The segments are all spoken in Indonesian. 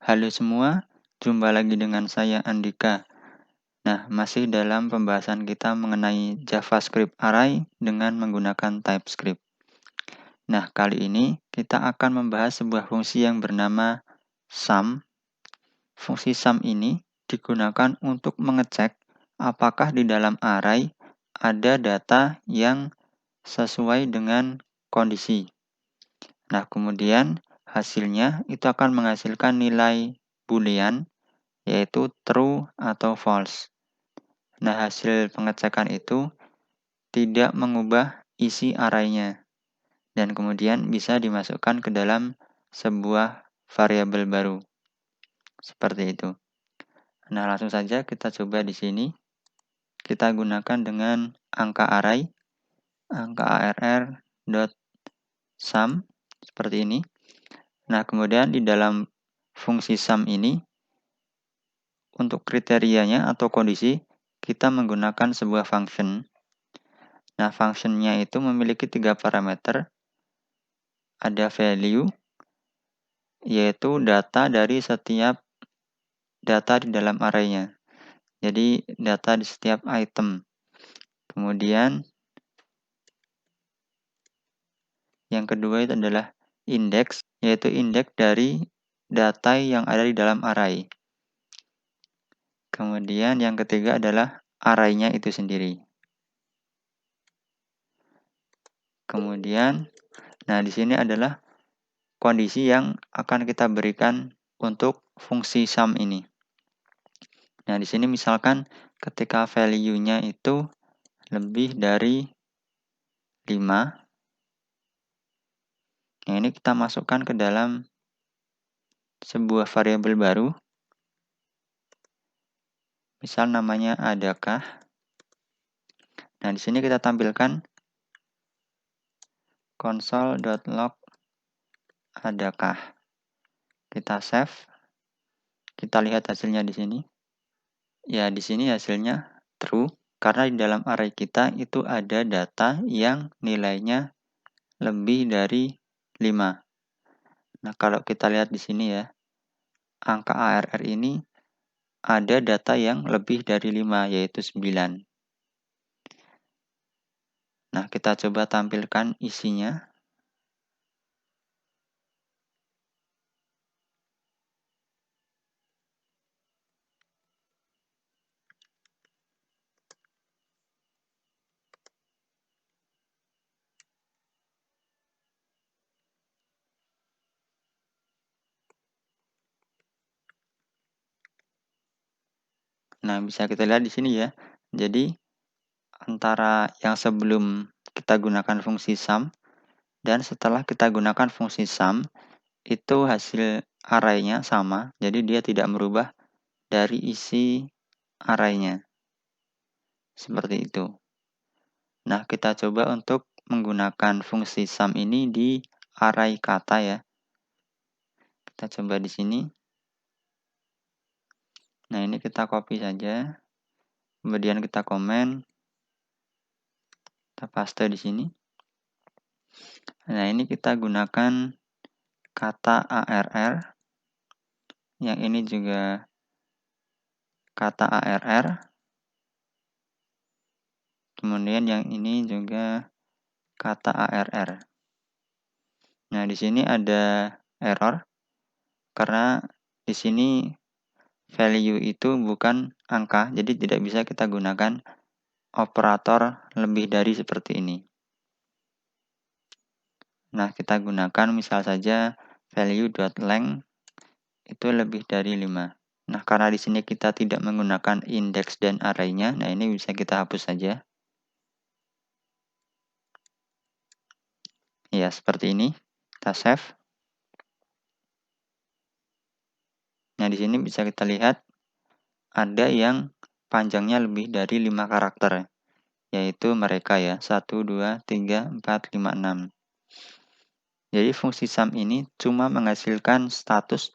Halo semua, jumpa lagi dengan saya Andika. Nah, masih dalam pembahasan kita mengenai JavaScript Array dengan menggunakan TypeScript. Nah, kali ini kita akan membahas sebuah fungsi yang bernama sum. Fungsi sum ini digunakan untuk mengecek apakah di dalam array ada data yang sesuai dengan kondisi. Nah, kemudian hasilnya itu akan menghasilkan nilai boolean yaitu true atau false. Nah, hasil pengecekan itu tidak mengubah isi array-nya dan kemudian bisa dimasukkan ke dalam sebuah variabel baru. Seperti itu. Nah, langsung saja kita coba di sini. Kita gunakan dengan angka array, angka arr dot sum seperti ini. Nah, kemudian di dalam fungsi sum ini untuk kriterianya atau kondisi kita menggunakan sebuah function. Nah, functionnya itu memiliki 3 parameter. Ada value, yaitu data dari setiap data di dalam array-nya. Jadi, data di setiap item. Kemudian, yang kedua itu adalah index, yaitu indeks dari data yang ada di dalam array. Kemudian, yang ketiga adalah array-nya itu sendiri. Kemudian, nah di sini adalah kondisi yang akan kita berikan untuk fungsi sum ini. Nah, di sini misalkan ketika value-nya itu lebih dari 5. Nah, ini kita masukkan ke dalam sebuah variabel baru. Misal namanya adakah. Nah, di sini kita tampilkan console.log adakah. Kita save. Kita lihat hasilnya di sini. Ya, di sini hasilnya true karena di dalam array kita itu ada data yang nilainya lebih dari 5. Nah, kalau kita lihat di sini ya, angka ARR ini ada data yang lebih dari 5, yaitu 9. Nah, kita coba tampilkan isinya. Nah, bisa kita lihat di sini ya. Jadi, antara yang sebelum kita gunakan fungsi sum dan setelah kita gunakan fungsi sum, itu hasil array-nya sama. Jadi, dia tidak merubah dari isi array-nya. Seperti itu. Nah, kita coba untuk menggunakan fungsi sum ini di array kata ya. Kita coba di sini. Nah, ini kita copy saja. Kemudian kita komen. Kita paste di sini. Nah, ini kita gunakan kata ARR. Yang ini juga kata ARR. Kemudian yang ini juga kata ARR. Nah, di sini ada error karena di sini value itu bukan angka, jadi tidak bisa kita gunakan operator lebih dari seperti ini. Nah, kita gunakan misal saja value.length itu lebih dari 5. Nah, karena di sini kita tidak menggunakan indeks dan array-nya, nah ini bisa kita hapus saja. Ya, seperti ini. Kita save. Nah, di sini bisa kita lihat ada yang panjangnya lebih dari 5 karakter, yaitu mereka ya, 1, 2, 3, 4, 5, 6. Jadi fungsi sum ini cuma menghasilkan status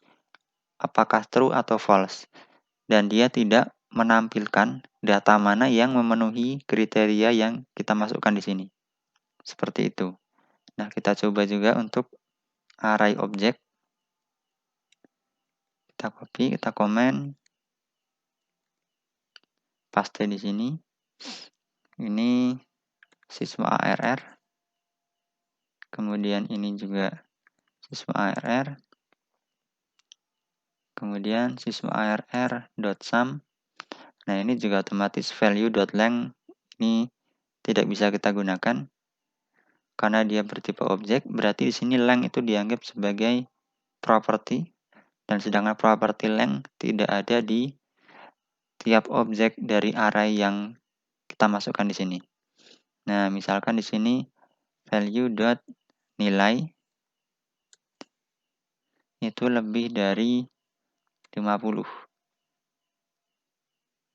apakah true atau false, dan dia tidak menampilkan data mana yang memenuhi kriteria yang kita masukkan di sini. Seperti itu. Nah, kita coba juga untuk array object. Kita copy, kita komen, paste di sini. Ini siswa ARR. Kemudian ini juga siswa ARR. Kemudian siswa ARR.sum. Nah, ini juga otomatis value.length ini tidak bisa kita gunakan karena dia bertipe objek, berarti di sini length itu dianggap sebagai property, dan sedangkan property length tidak ada di tiap objek dari array yang kita masukkan di sini. Nah, misalkan di sini value.nilai itu lebih dari 50.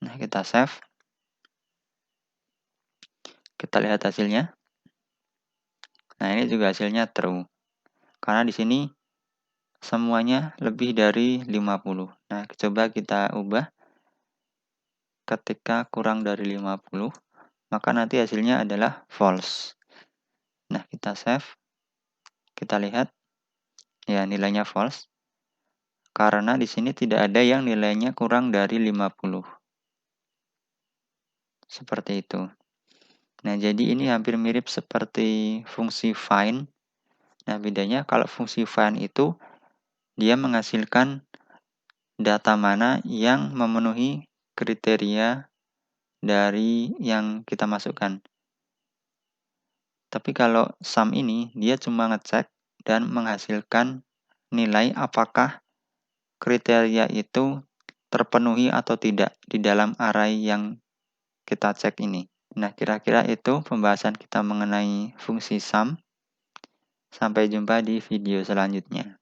Nah, kita save. Kita lihat hasilnya. Nah, ini juga hasilnya true. Karena di sini semuanya lebih dari 50. Nah, coba kita ubah. Ketika kurang dari 50, maka nanti hasilnya adalah false. Nah, kita save. Kita lihat. Ya, nilainya false. Karena di sini tidak ada yang nilainya kurang dari 50. Seperti itu. Nah, jadi ini hampir mirip seperti fungsi find. Nah, bedanya kalau fungsi find itu dia menghasilkan data mana yang memenuhi kriteria dari yang kita masukkan. Tapi kalau sum ini dia cuma ngecek dan menghasilkan nilai apakah kriteria itu terpenuhi atau tidak di dalam array yang kita cek ini. Nah, kira-kira itu pembahasan kita mengenai fungsi sum. Sampai jumpa di video selanjutnya.